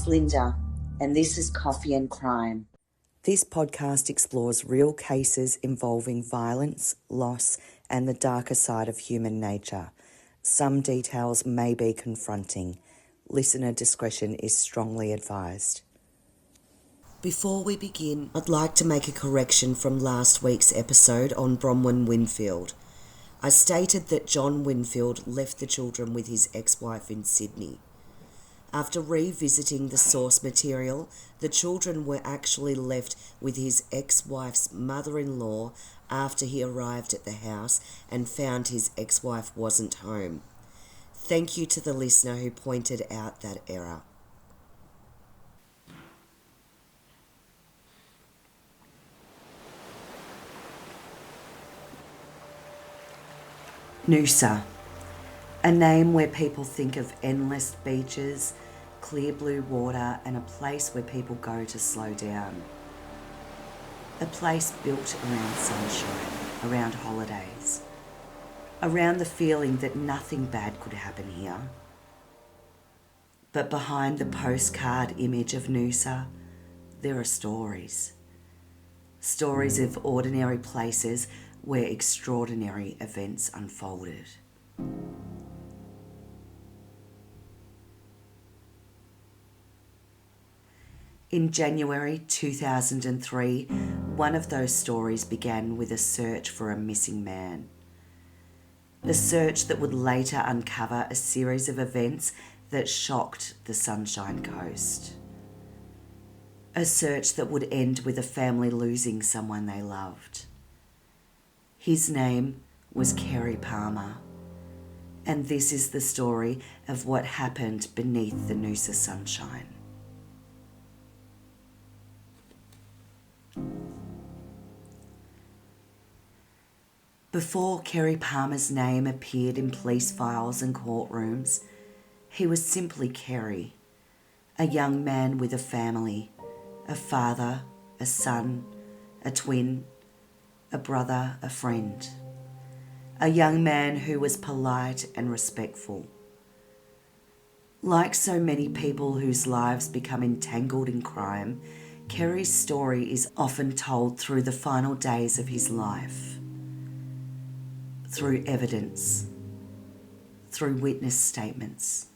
Linda, and this is Coffee and Crime. This podcast explores real cases involving violence, loss, and the darker side of human nature. Some details may be confronting. Listener discretion is strongly advised. Before we begin, I'd like to make a correction from last week's episode on Bronwyn Winfield. I stated that John Winfield left the children with his ex-wife in Sydney. After revisiting the source material, the children were actually left with his ex-wife's mother-in-law after he arrived at the house and found his ex-wife wasn't home. Thank you to the listener who pointed out that error. Noosa, a name where people think of endless beaches, clear blue water, and a place where people go to slow down. A place built around sunshine, around holidays, around the feeling that nothing bad could happen here. But behind the postcard image of Noosa, there are stories. Stories of ordinary places where extraordinary events unfolded. In January 2003, one of those stories began with a search for a missing man. A search that would later uncover a series of events that shocked the Sunshine Coast. A search that would end with a family losing someone they loved. His name was Kerrie Palmer, and this is the story of what happened beneath the Noosa sunshine. Before Kerrie Palmer's name appeared in police files and courtrooms, he was simply Kerrie, a young man with a family, a father, a son, a twin, a brother, a friend. A young man who was polite and respectful. Like so many people whose lives become entangled in crime, Kerrie's story is often told through the final days of his life. Through evidence, through witness statements,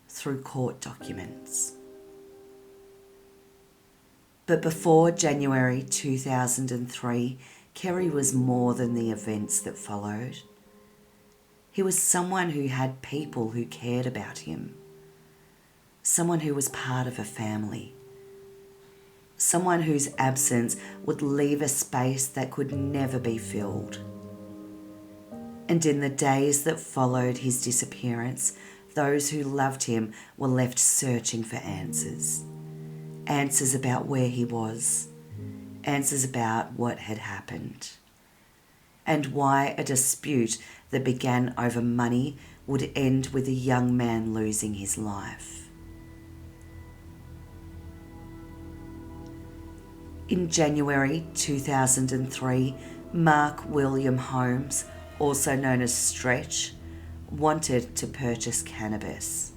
through court documents. But before January 2003, Kerrie was more than the events that followed. He was someone who had people who cared about him. Someone who was part of a family. Someone whose absence would leave a space that could never be filled. And in the days that followed his disappearance, those who loved him were left searching for answers. Answers about where he was. Answers about what had happened. And why a dispute that began over money would end with a young man losing his life. In January 2003, Mark William Holmes, also known as Stretch, wanted to purchase cannabis.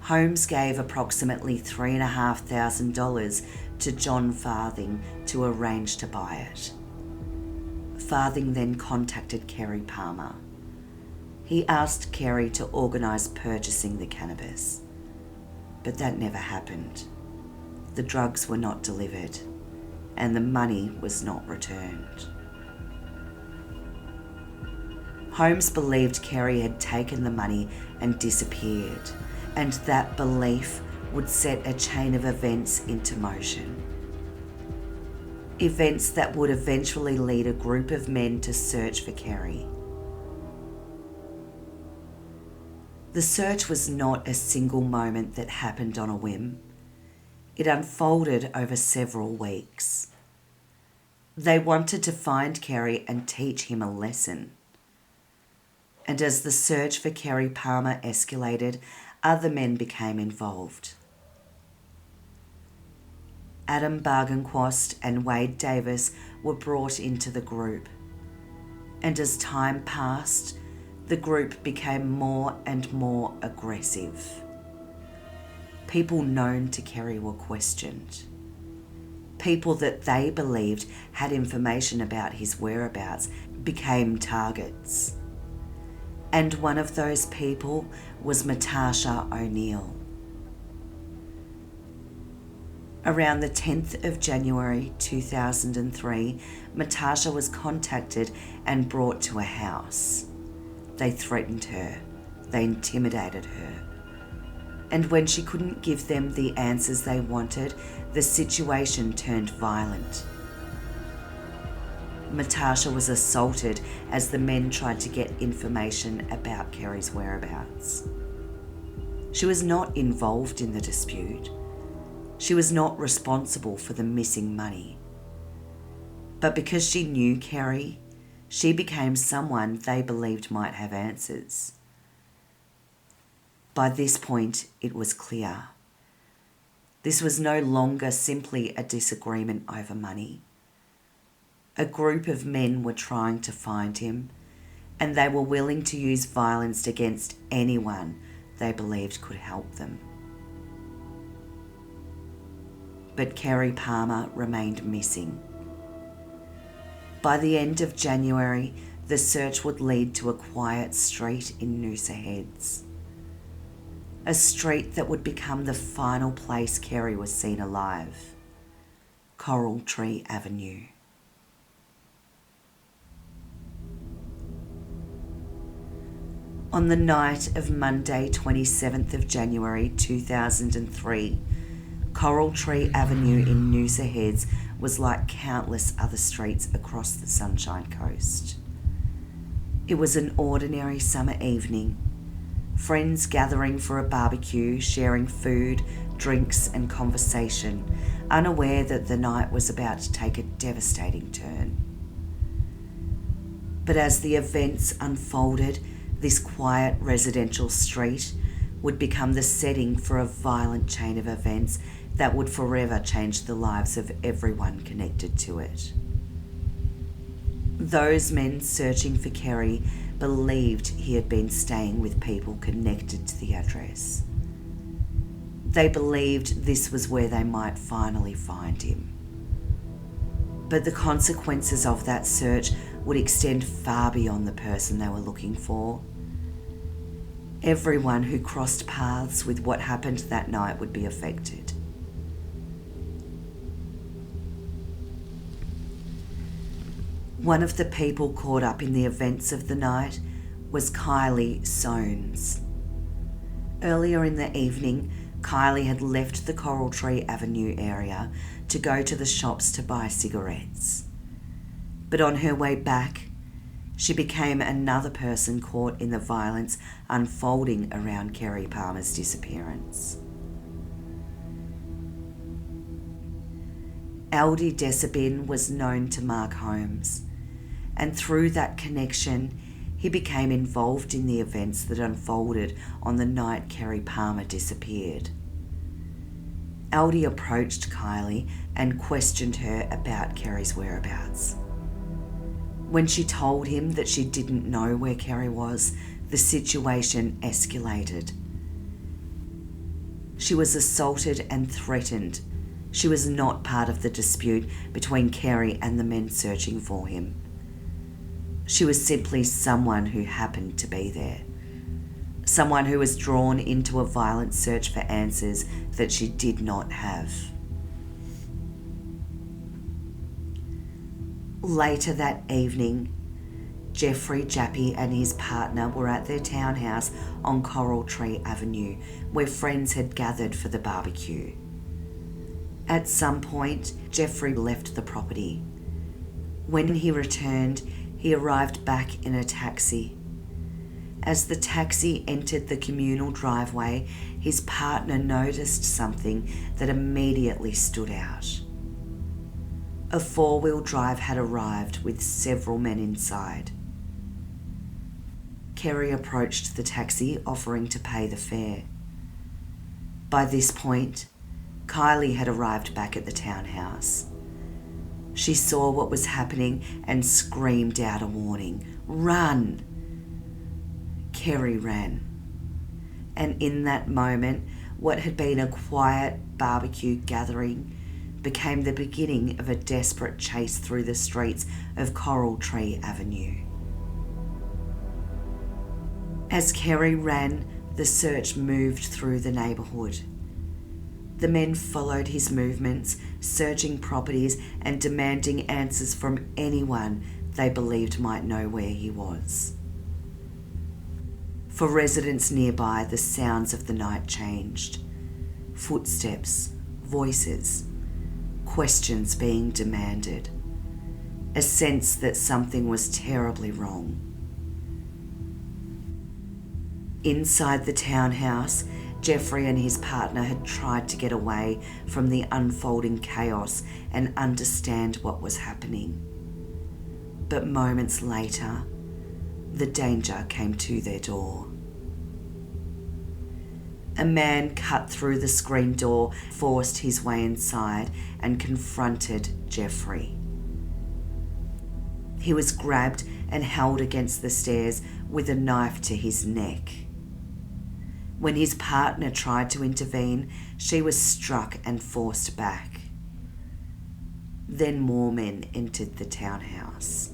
Holmes gave approximately $3,500 to John Farthing to arrange to buy it. Farthing then contacted Kerrie Palmer. He asked Kerrie to organise purchasing the cannabis, but that never happened. The drugs were not delivered, and the money was not returned. Holmes believed Kerrie had taken the money and disappeared, and that belief would set a chain of events into motion. Events that would eventually lead a group of men to search for Kerrie. The search was not a single moment that happened on a whim. It unfolded over several weeks. They wanted to find Kerrie and teach him a lesson. And as the search for Kerrie Palmer escalated, other men became involved. Adam Bargenquast and Wade Davis were brought into the group. And as time passed, the group became more and more aggressive. people known to Kerrie were questioned. People that they believed had information about his whereabouts became targets. And one of those people was Natasha O'Neill. Around the 10th of January 2003, Natasha was contacted and brought to a house. They threatened her. They intimidated her. And when she couldn't give them the answers they wanted, the situation turned violent. Natasha was assaulted as the men tried to get information about Kerrie's whereabouts. She was not involved in the dispute. She was not responsible for the missing money. But because she knew Kerrie, she became someone they believed might have answers. By this point, it was clear. This was no longer simply a disagreement over money. A group of men were trying to find him, and they were willing to use violence against anyone they believed could help them. But Kerrie Palmer remained missing. By the end of January, the search would lead to a quiet street in Noosa Heads. A street that would become the final place Kerrie was seen alive, Coral Tree Avenue. On the night of Monday, 27th of January 2003, Coral Tree Avenue in Noosa Heads was like countless other streets across the Sunshine Coast. It was an ordinary summer evening. Friends gathering for a barbecue, sharing food, drinks and conversation, unaware that the night was about to take a devastating turn. But as the events unfolded, this quiet residential street would become the setting for a violent chain of events that would forever change the lives of everyone connected to it. Those men searching for Kerrie believed he had been staying with people connected to the address. They believed this was where they might finally find him. But the consequences of that search would extend far beyond the person they were looking for. Everyone who crossed paths with what happened that night would be affected. One of the people caught up in the events of the night was Kylie Soanes. Earlier in the evening, Kylie had left the Coral Tree Avenue area to go to the shops to buy cigarettes. But on her way back, she became another person caught in the violence unfolding around Kerrie Palmer's disappearance. Aldi Desabin was known to Mark Holmes, and through that connection, he became involved in the events that unfolded on the night Kerrie Palmer disappeared. Aldi approached Kylie and questioned her about Kerrie's whereabouts. When she told him that she didn't know where Kerrie was, the situation escalated. She was assaulted and threatened. She was not part of the dispute between Kerrie and the men searching for him. She was simply someone who happened to be there. Someone who was drawn into a violent search for answers that she did not have. Later that evening, Jeffrey Jappy and his partner were at their townhouse on Coral Tree Avenue, where friends had gathered for the barbecue. At some point, Jeffrey left the property. When he returned, he arrived back in a taxi. As the taxi entered the communal driveway, his partner noticed something that immediately stood out. A four-wheel drive had arrived with several men inside. Kerrie approached the taxi, offering to pay the fare. By this point, Kylie had arrived back at the townhouse. She saw what was happening and screamed out a warning, "Run!" Kerrie ran. And in that moment, what had been a quiet barbecue gathering became the beginning of a desperate chase through the streets of Coral Tree Avenue. As Kerrie ran, the search moved through the neighbourhood. The men followed his movements, searching properties and demanding answers from anyone they believed might know where he was. For residents nearby, the sounds of the night changed. Footsteps, voices, questions being demanded. A sense that something was terribly wrong. Inside the townhouse, Jeffrey and his partner had tried to get away from the unfolding chaos and understand what was happening. But moments later, the danger came to their door. A man cut through the screen door, forced his way inside, and confronted Jeffrey. He was grabbed and held against the stairs with a knife to his neck. When his partner tried to intervene, she was struck and forced back. Then more men entered the townhouse.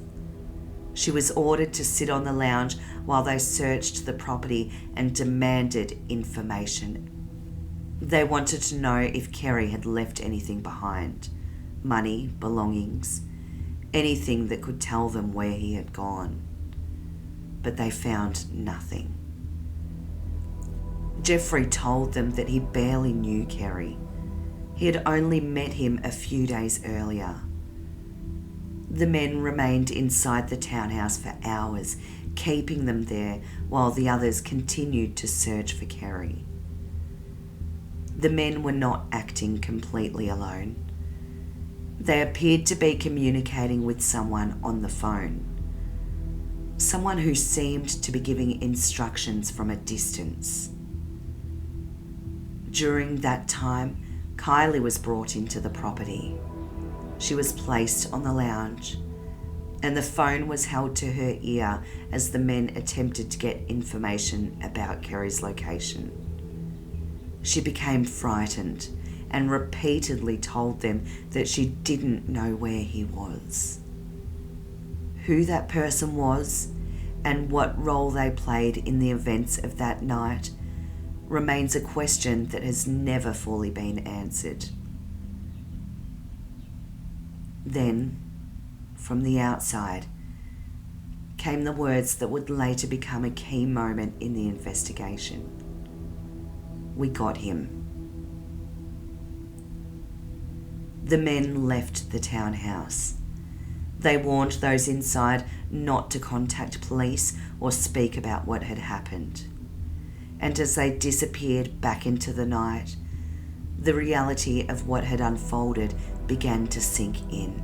She was ordered to sit on the lounge while they searched the property and demanded information. They wanted to know if Kerrie had left anything behind, money, belongings, anything that could tell them where he had gone. But they found nothing. Jeffrey told them that he barely knew Kerrie. He had only met him a few days earlier. The men remained inside the townhouse for hours, keeping them there while the others continued to search for Kerrie. The men were not acting completely alone. They appeared to be communicating with someone on the phone. Someone who seemed to be giving instructions from a distance. During that time, Kylie was brought into the property. She was placed on the lounge, and the phone was held to her ear as the men attempted to get information about Kerrie's location. She became frightened and repeatedly told them that she didn't know where he was. Who that person was and what role they played in the events of that night remains a question that has never fully been answered. Then, from the outside, came the words that would later become a key moment in the investigation. We got him. The men left the townhouse. They warned those inside not to contact police or speak about what had happened. And as they disappeared back into the night, the reality of what had unfolded began to sink in.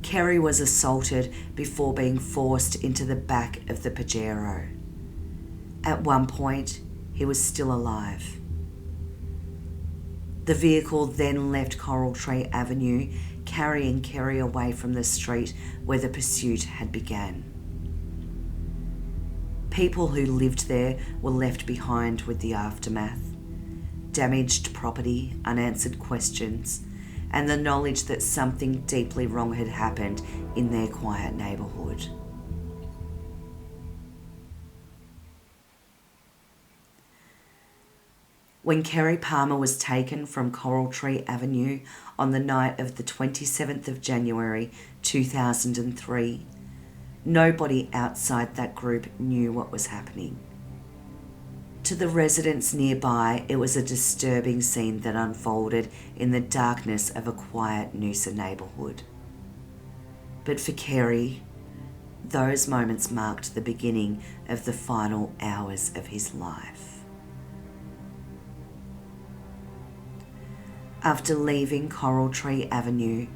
Kerrie was assaulted before being forced into the back of the Pajero. At one point, he was still alive. The vehicle then left Coral Tree Avenue, carrying Kerrie away from the street where the pursuit had begun. People who lived there were left behind with the aftermath. Damaged property, unanswered questions, and the knowledge that something deeply wrong had happened in their quiet neighbourhood. When Kerrie Palmer was taken from Coral Tree Avenue on the night of the 27th of January 2003, nobody outside that group knew what was happening. To the residents nearby, it was a disturbing scene that unfolded in the darkness of a quiet Noosa neighbourhood. But for Kerrie, those moments marked the beginning of the final hours of his life. After leaving Coral Tree Avenue,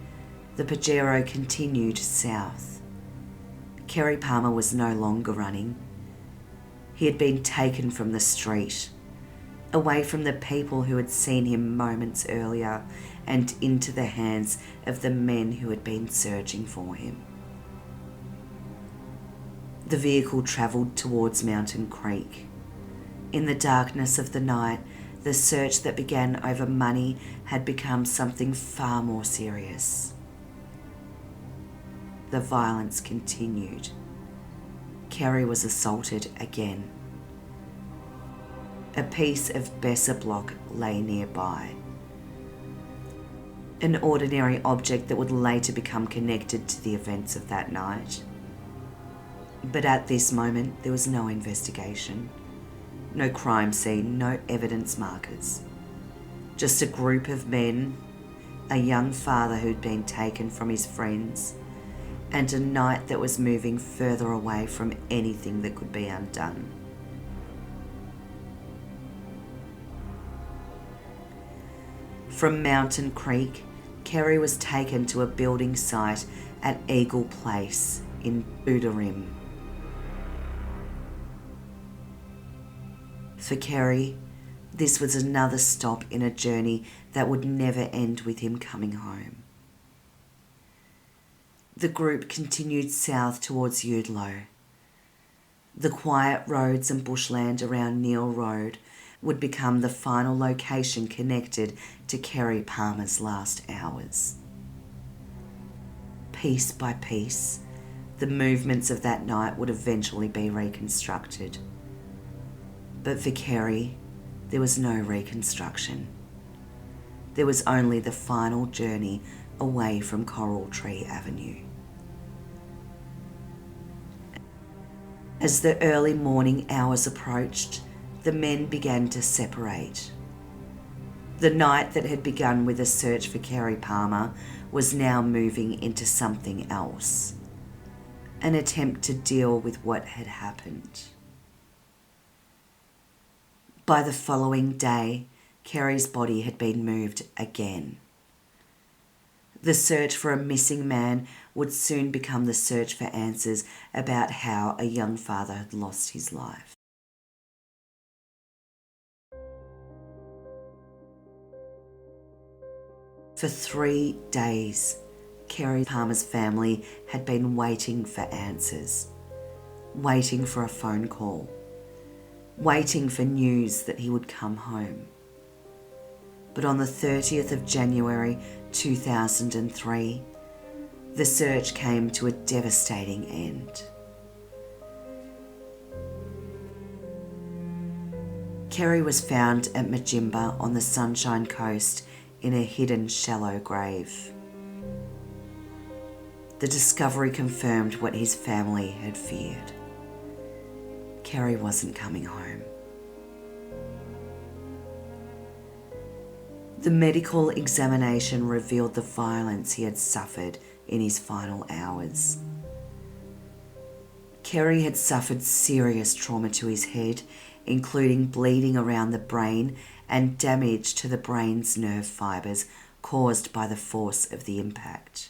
the Pajero continued south. Kerrie Palmer was no longer running. He had been taken from the street, away from the people who had seen him moments earlier, and into the hands of the men who had been searching for him. The vehicle travelled towards Mountain Creek. In the darkness of the night, the search that began over money had become something far more serious. The violence continued. Kerrie was assaulted again. A piece of Besser block lay nearby. An ordinary object that would later become connected to the events of that night. But at this moment, there was no investigation. No crime scene, no evidence markers. Just a group of men, a young father who'd been taken from his friends, and a night that was moving further away from anything that could be undone. From Mountain Creek, Kerrie was taken to a building site at Eagle Place in Boodarim. For Kerrie, this was another stop in a journey that would never end with him coming home. The group continued south towards Eudlo. The quiet roads and bushland around Neil Road would become the final location connected to Kerrie Palmer's last hours. Piece by piece, the movements of that night would eventually be reconstructed. But for Kerrie, there was no reconstruction. There was only the final journey away from Coral Tree Avenue. As the early morning hours approached, the men began to separate. The night that had begun with a search for Kerrie Palmer was now moving into something else, an attempt to deal with what had happened. By the following day, Kerrie's body had been moved again. The search for a missing man would soon become the search for answers about how a young father had lost his life. For 3 days, Kerrie Palmer's family had been waiting for answers, waiting for a phone call, waiting for news that he would come home. But on the 30th of January 2003, the search came to a devastating end. Kerrie was found at Mudjimba on the Sunshine Coast in a hidden shallow grave. The discovery confirmed what his family had feared. Kerrie wasn't coming home. The medical examination revealed the violence he had suffered in his final hours. Kerrie had suffered serious trauma to his head, including bleeding around the brain and damage to the brain's nerve fibres caused by the force of the impact.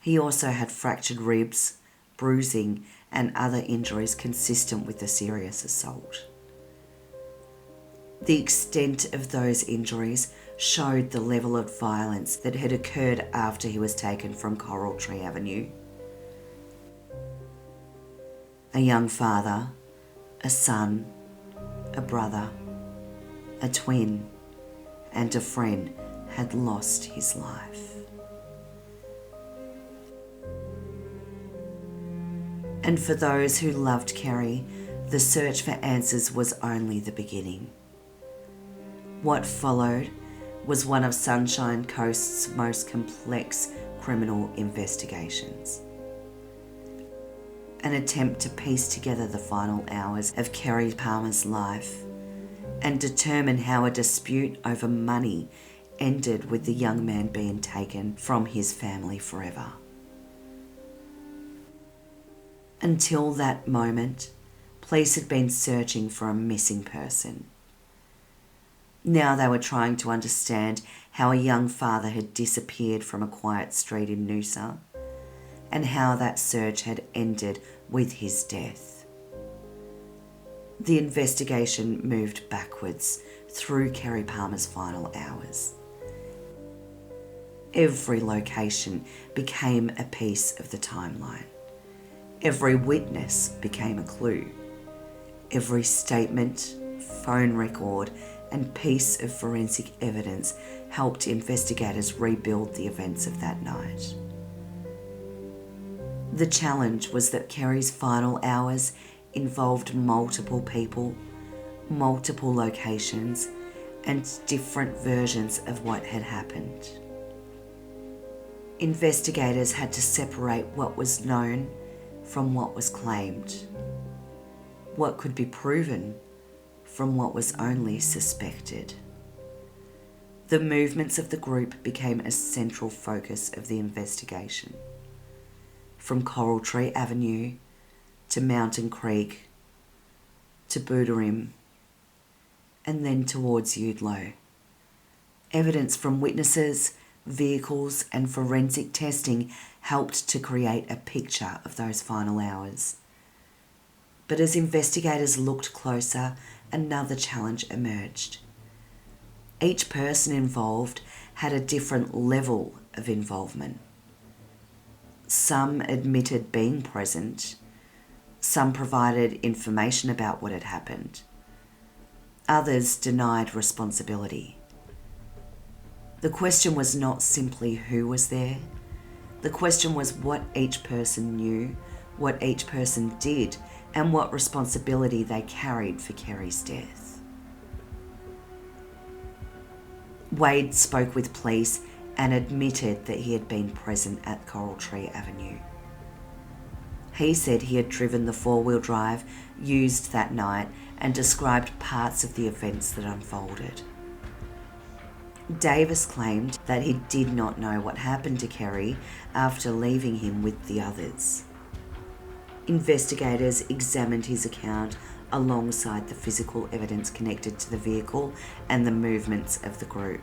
He also had fractured ribs, bruising, and other injuries consistent with the serious assault. The extent of those injuries showed the level of violence that had occurred after he was taken from Coral Tree Avenue. A young father, a son, a brother, a twin, and a friend had lost his life. And for those who loved Kerrie, the search for answers was only the beginning. What followed was one of Sunshine Coast's most complex criminal investigations. An attempt to piece together the final hours of Kerrie Palmer's life and determine how a dispute over money ended with the young man being taken from his family forever. Until that moment, police had been searching for a missing person. Now they were trying to understand how a young father had disappeared from a quiet street in Noosa and how that search had ended with his death. The investigation moved backwards through Kerrie Palmer's final hours. Every location became a piece of the timeline. Every witness became a clue. Every statement, phone record, and piece of forensic evidence helped investigators rebuild the events of that night. The challenge was that Kerrie's final hours involved multiple people, multiple locations, and different versions of what had happened. Investigators had to separate what was known from what was claimed, what could be proven from what was only suspected. The movements of the group became a central focus of the investigation. From Coral Tree Avenue to Mountain Creek to Boodarim and then towards Eudlo. Evidence from witnesses, vehicles and forensic testing helped to create a picture of those final hours. But as investigators looked closer, another challenge emerged. Each person involved had a different level of involvement. Some admitted being present, some provided information about what had happened. Others denied responsibility. The question was not simply who was there. The question was what each person knew, what each person did, and what responsibility they carried for Kerrie's death. Wade spoke with police and admitted that he had been present at Coral Tree Avenue. He said he had driven the four-wheel drive used that night and described parts of the events that unfolded. Davis claimed that he did not know what happened to Kerrie after leaving him with the others. Investigators examined his account alongside the physical evidence connected to the vehicle and the movements of the group.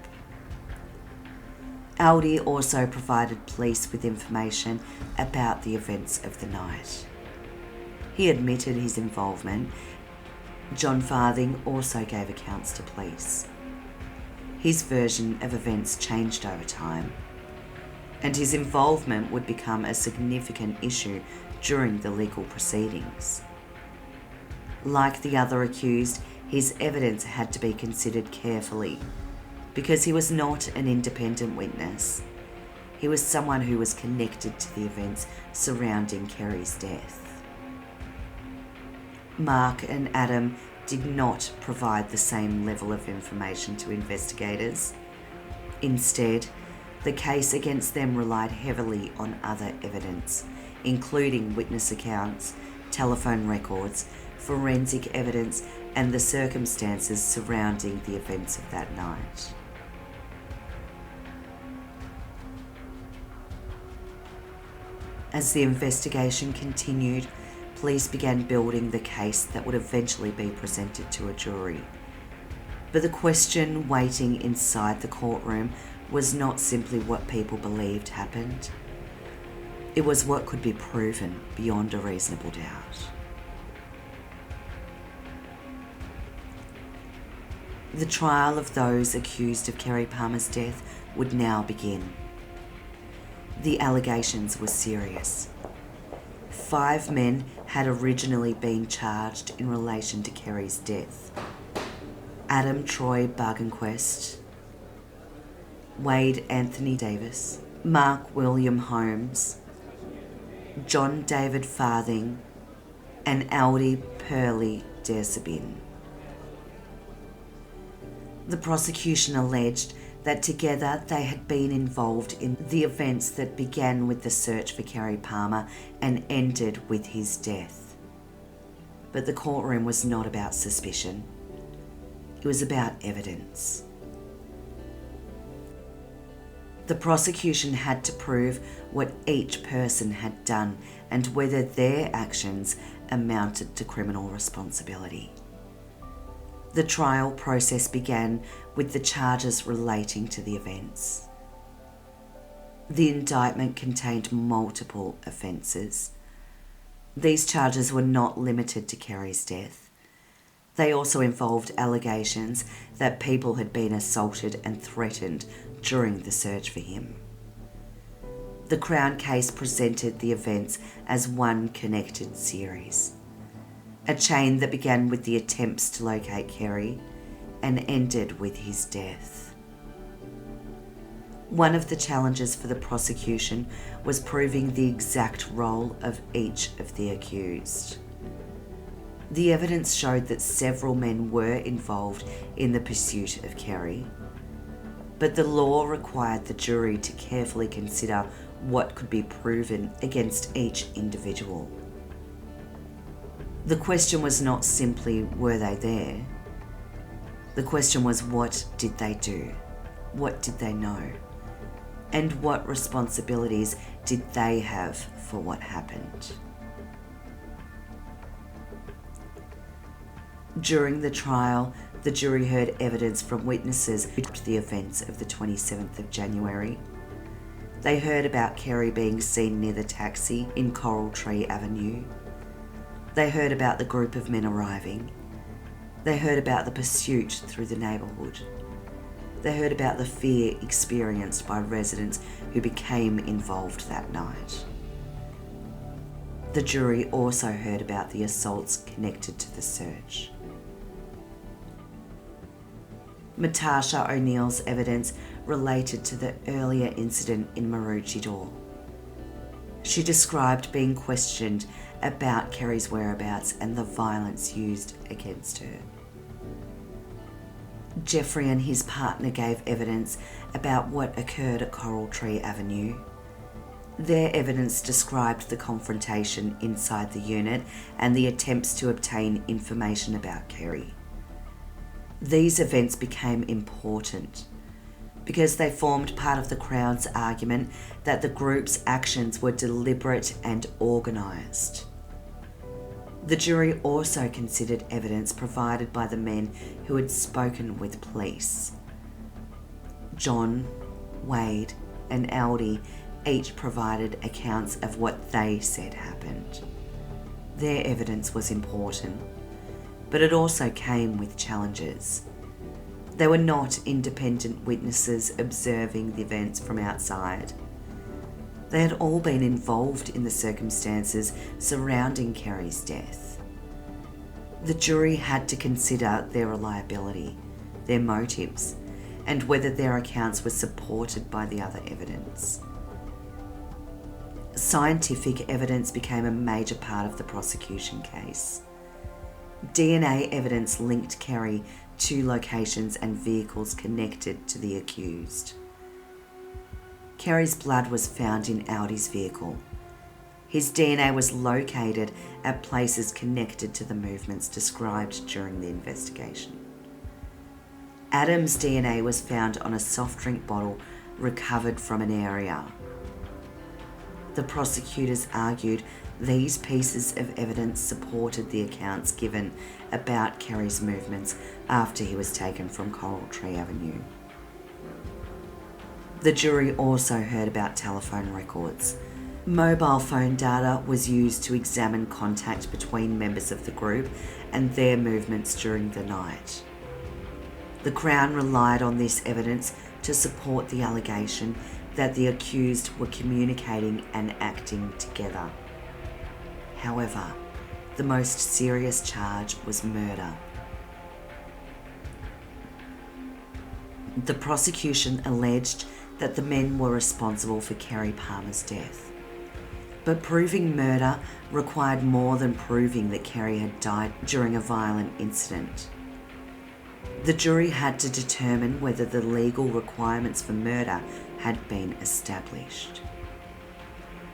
Aldi also provided police with information about the events of the night. He admitted his involvement. John Farthing also gave accounts to police. His version of events changed over time, and his involvement would become a significant issue during the legal proceedings. Like the other accused, his evidence had to be considered carefully because he was not an independent witness. He was someone who was connected to the events surrounding Kerrie's death. Mark and Adam did not provide the same level of information to investigators. Instead, the case against them relied heavily on other evidence, including witness accounts, telephone records, forensic evidence, and the circumstances surrounding the events of that night. As the investigation continued, police began building the case that would eventually be presented to a jury. But the question waiting inside the courtroom was not simply what people believed happened. It was what could be proven beyond a reasonable doubt. The trial of those accused of Kerrie Palmer's death would now begin. The allegations were serious. 5 men had originally been charged in relation to Kerrie's death. Adam Troy Barganquist, Wade Anthony Davis, Mark William Holmes, John David Farthing, and Aldi Pearlie Dersabin. The prosecution alleged that together they had been involved in the events that began with the search for Kerrie Palmer and ended with his death. But the courtroom was not about suspicion. It was about evidence. The prosecution had to prove what each person had done and whether their actions amounted to criminal responsibility. The trial process began with the charges relating to the events. The indictment contained multiple offences. These charges were not limited to Kerrie's death. They also involved allegations that people had been assaulted and threatened during the search for him. The Crown case presented the events as one connected series. a chain that began with the attempts to locate Kerrie and ended with his death. One of the challenges for the prosecution was proving the exact role of each of the accused. The evidence showed that several men were involved in the pursuit of Kerrie, but the law required the jury to carefully consider what could be proven against each individual. The question was not simply, were they there? The question was, what did they do? What did they know? And what responsibilities did they have for what happened? During the trial, the jury heard evidence from witnesses who told the events of the 27th of January. They heard about Kerrie being seen near the taxi in Coral Tree Avenue. They heard about the group of men arriving. They heard about the pursuit through the neighbourhood. They heard about the fear experienced by residents who became involved that night. The jury also heard about the assaults connected to the search. Natasha O'Neill's evidence related to the earlier incident in Maroochydore. She described being questioned about Kerrie's whereabouts and the violence used against her. Jeffrey and his partner gave evidence about what occurred at Coral Tree Avenue. Their evidence described the confrontation inside the unit and the attempts to obtain information about Kerrie. These events became important because they formed part of the Crown's argument that the group's actions were deliberate and organised. The jury also considered evidence provided by the men who had spoken with police. John, Wade, and Aldi each provided accounts of what they said happened. Their evidence was important, but it also came with challenges. They were not independent witnesses observing the events from outside. They had all been involved in the circumstances surrounding Kerrie's death. The jury had to consider their reliability, their motives, and whether their accounts were supported by the other evidence. Scientific evidence became a major part of the prosecution case. DNA evidence linked Kerrie to locations and vehicles connected to the accused. Kerrie's blood was found in Aldi's vehicle. His DNA was located at places connected to the movements described during the investigation. Adam's DNA was found on a soft drink bottle recovered from an area. The prosecutors argued these pieces of evidence supported the accounts given about Kerrie's movements after he was taken from Coral Tree Avenue. The jury also heard about telephone records. Mobile phone data was used to examine contact between members of the group and their movements during the night. The Crown relied on this evidence to support the allegation that the accused were communicating and acting together. However, the most serious charge was murder. The prosecution alleged that the men were responsible for Kerrie Palmer's death. But proving murder required more than proving that Kerrie had died during a violent incident. The jury had to determine whether the legal requirements for murder had been established.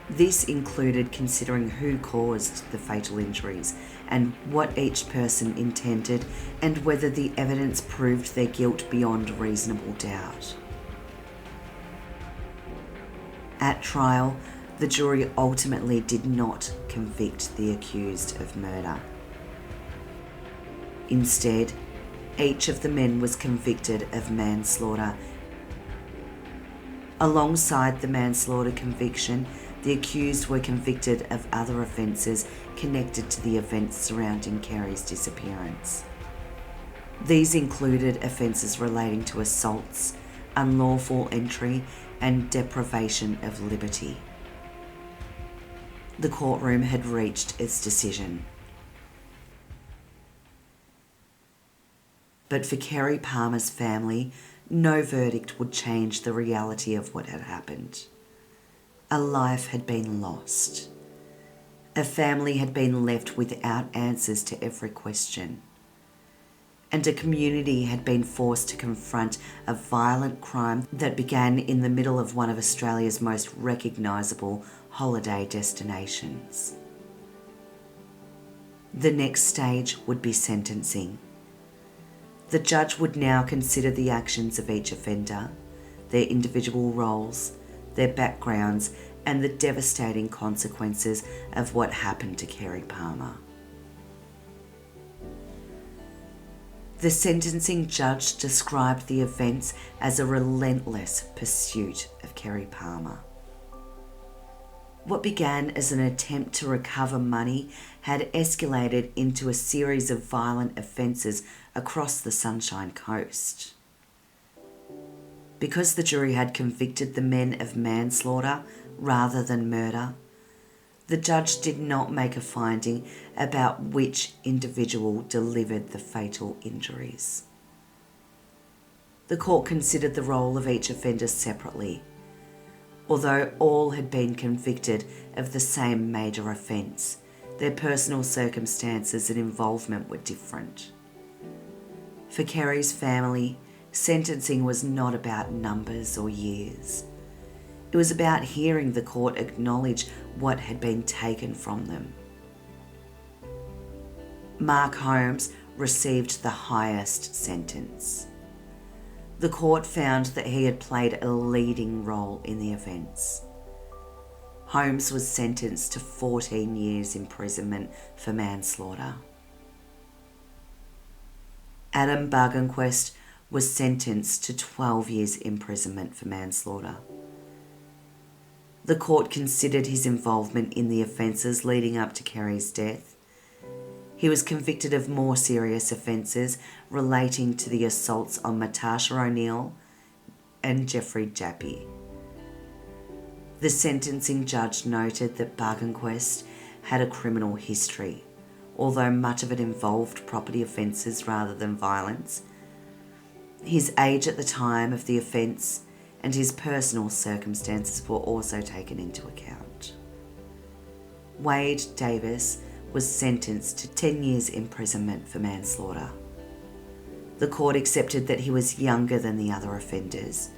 This included considering who caused the fatal injuries and what each person intended, and whether the evidence proved their guilt beyond reasonable doubt. At trial, the jury ultimately did not convict the accused of murder. Instead, each of the men was convicted of manslaughter. Alongside the manslaughter conviction, the accused were convicted of other offences connected to the events surrounding Kerrie's disappearance. These included offences relating to assaults, unlawful entry, and deprivation of liberty. The courtroom had reached its decision. But for Kerrie Palmer's family, no verdict would change the reality of what had happened. A life had been lost. A family had been left without answers to every question. And a community had been forced to confront a violent crime that began in the middle of one of Australia's most recognisable holiday destinations. The next stage would be sentencing. The judge would now consider the actions of each offender, their individual roles, their backgrounds, and the devastating consequences of what happened to Kerrie Palmer. The sentencing judge described the events as a relentless pursuit of Kerrie Palmer. What began as an attempt to recover money had escalated into a series of violent offences across the Sunshine Coast. Because the jury had convicted the men of manslaughter rather than murder, the judge did not make a finding about which individual delivered the fatal injuries. The court considered the role of each offender separately, although all had been convicted of the same major offence. Their personal circumstances and involvement were different. For Kerrie's family, sentencing was not about numbers or years. It was about hearing the court acknowledge what had been taken from them. Mark Holmes received the highest sentence. The court found that he had played a leading role in the events. Holmes was sentenced to 14 years imprisonment for manslaughter. Adam Barganquist was sentenced to 12 years imprisonment for manslaughter. The court considered his involvement in the offences leading up to Kerrie's death. He was convicted of more serious offences relating to the assaults on Natasha O'Neill and Jeffrey Jappy. The sentencing judge noted that Barganquist had a criminal history, although much of it involved property offences rather than violence. His age at the time of the offence and his personal circumstances were also taken into account. Wade Davis was sentenced to 10 years imprisonment for manslaughter. The court accepted that he was younger than the other offenders.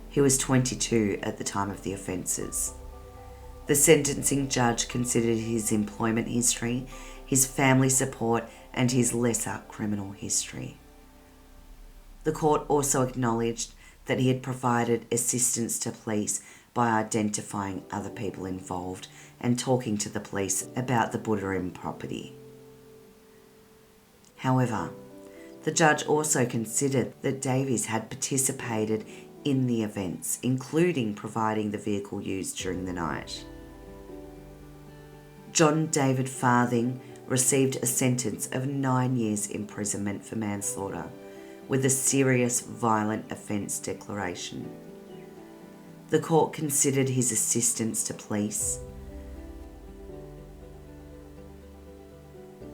He was 22 at the time of the offences. The sentencing judge considered his employment history, his family support, and his lesser criminal history. The court also acknowledged that he had provided assistance to police by identifying other people involved and talking to the police about the Buderim property. However, the judge also considered that Davies had participated in the events, including providing the vehicle used during the night. John David Farthing received a sentence of 9 years imprisonment for manslaughter with a serious violent offence declaration. The court considered his assistance to police.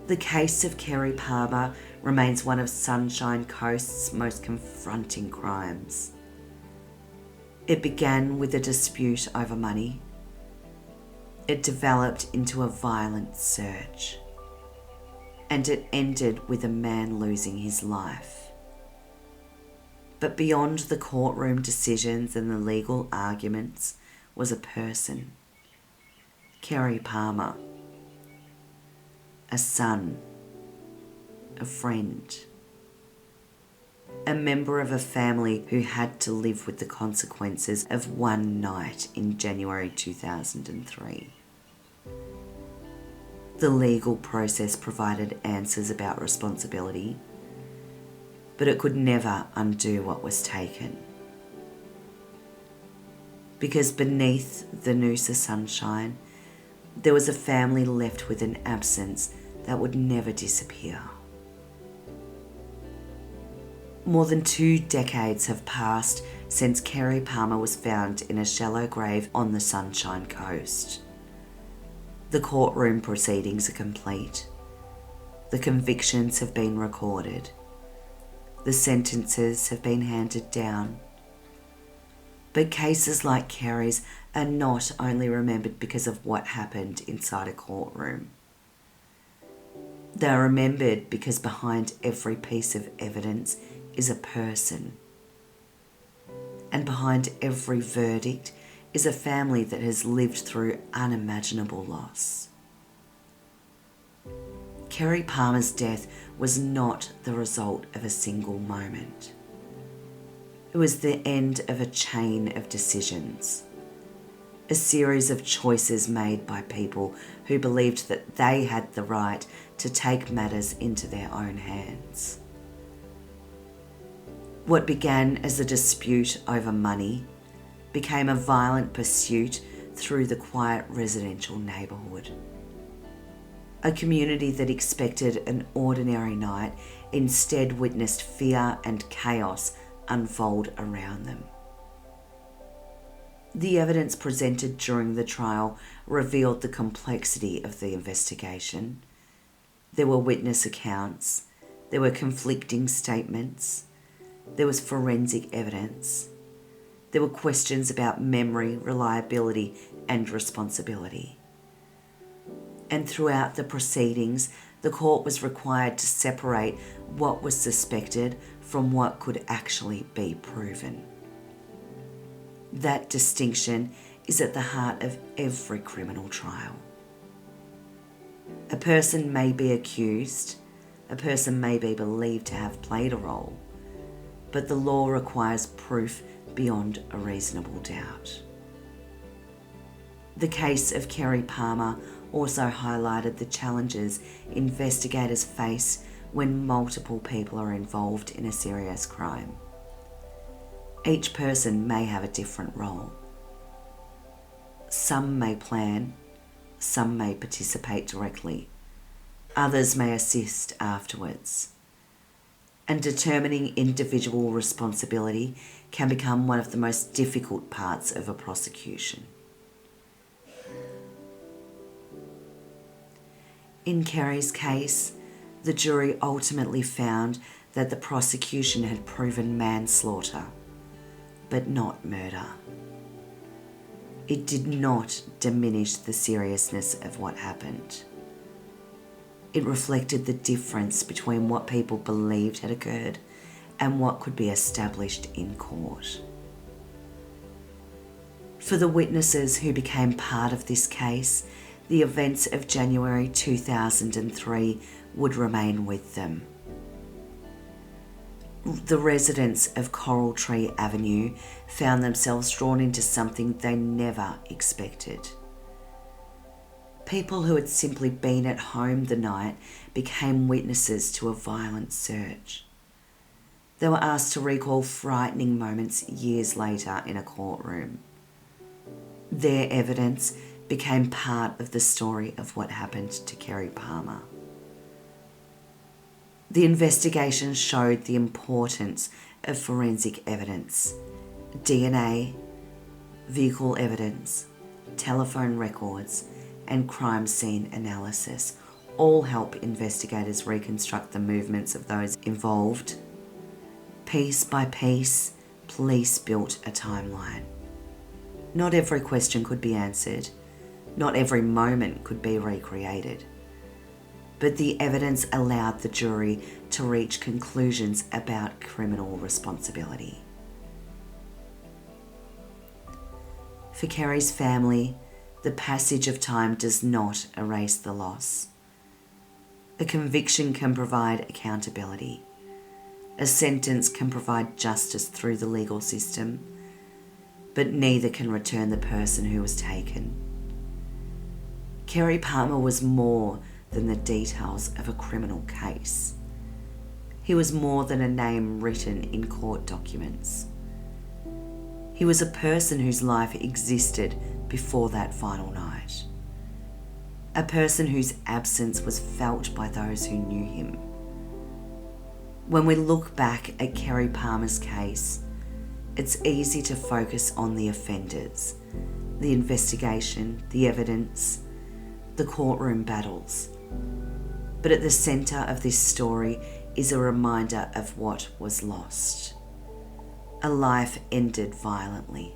The case of Kerrie Palmer remains one of Sunshine Coast's most confronting crimes. It began with a dispute over money. It developed into a violent search. And it ended with a man losing his life. But beyond the courtroom decisions and the legal arguments was a person, Kerrie Palmer, a son, a friend, a member of a family who had to live with the consequences of one night in January 2003. The legal process provided answers about responsibility, but it could never undo what was taken. Because beneath the Noosa sunshine, there was a family left with an absence that would never disappear. More than 2 decades have passed since Kerrie Palmer was found in a shallow grave on the Sunshine Coast. The courtroom proceedings are complete. The convictions have been recorded. The sentences have been handed down. But cases like Kerrie's are not only remembered because of what happened inside a courtroom. They are remembered because behind every piece of evidence is a person. And behind every verdict is a family that has lived through unimaginable loss. Kerrie Palmer's death was not the result of a single moment. It was the end of a chain of decisions, a series of choices made by people who believed that they had the right to take matters into their own hands. What began as a dispute over money became a violent pursuit through the quiet residential neighbourhood. A community that expected an ordinary night instead witnessed fear and chaos unfold around them. The evidence presented during the trial revealed the complexity of the investigation. There were witness accounts, there were conflicting statements, there was forensic evidence, there were questions about memory, reliability, and responsibility. And throughout the proceedings, the court was required to separate what was suspected from what could actually be proven. That distinction is at the heart of every criminal trial. A person may be accused, a person may be believed to have played a role, but the law requires proof beyond a reasonable doubt. The case of Kerrie Palmer also highlighted the challenges investigators face when multiple people are involved in a serious crime. Each person may have a different role. Some may plan, some may participate directly, others may assist afterwards. And determining individual responsibility can become one of the most difficult parts of a prosecution. In Kerrie's case, the jury ultimately found that the prosecution had proven manslaughter, but not murder. It did not diminish the seriousness of what happened. It reflected the difference between what people believed had occurred and what could be established in court. For the witnesses who became part of this case, the events of January 2003 would remain with them. The residents of Coral Tree Avenue found themselves drawn into something they never expected. People who had simply been at home the night became witnesses to a violent search. They were asked to recall frightening moments years later in a courtroom. Their evidence became part of the story of what happened to Kerrie Palmer. The investigation showed the importance of forensic evidence. DNA, vehicle evidence, telephone records, and crime scene analysis all help investigators reconstruct the movements of those involved. Piece by piece, police built a timeline. Not every question could be answered. Not every moment could be recreated. But the evidence allowed the jury to reach conclusions about criminal responsibility. For Kerrie's family, the passage of time does not erase the loss. A conviction can provide accountability. A sentence can provide justice through the legal system, but neither can return the person who was taken. Kerrie Palmer was more than the details of a criminal case. He was more than a name written in court documents. He was a person whose life existed before that final night. A person whose absence was felt by those who knew him. When we look back at Kerrie Palmer's case, it's easy to focus on the offenders, the investigation, the evidence, the courtroom battles. But at the centre of this story is a reminder of what was lost. A life ended violently,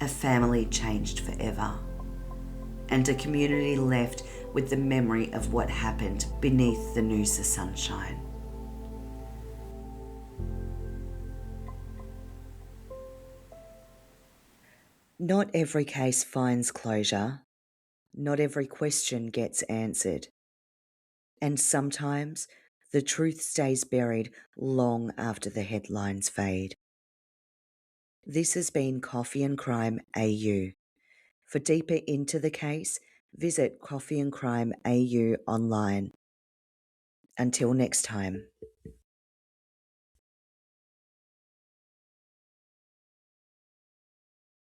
a family changed forever, and a community left with the memory of what happened beneath the Noosa sunshine. Not every case finds closure. Not every question gets answered. And sometimes the truth stays buried long after the headlines fade. This has been Coffee and Crime AU. For deeper into the case, visit Coffee and Crime AU online. Until next time.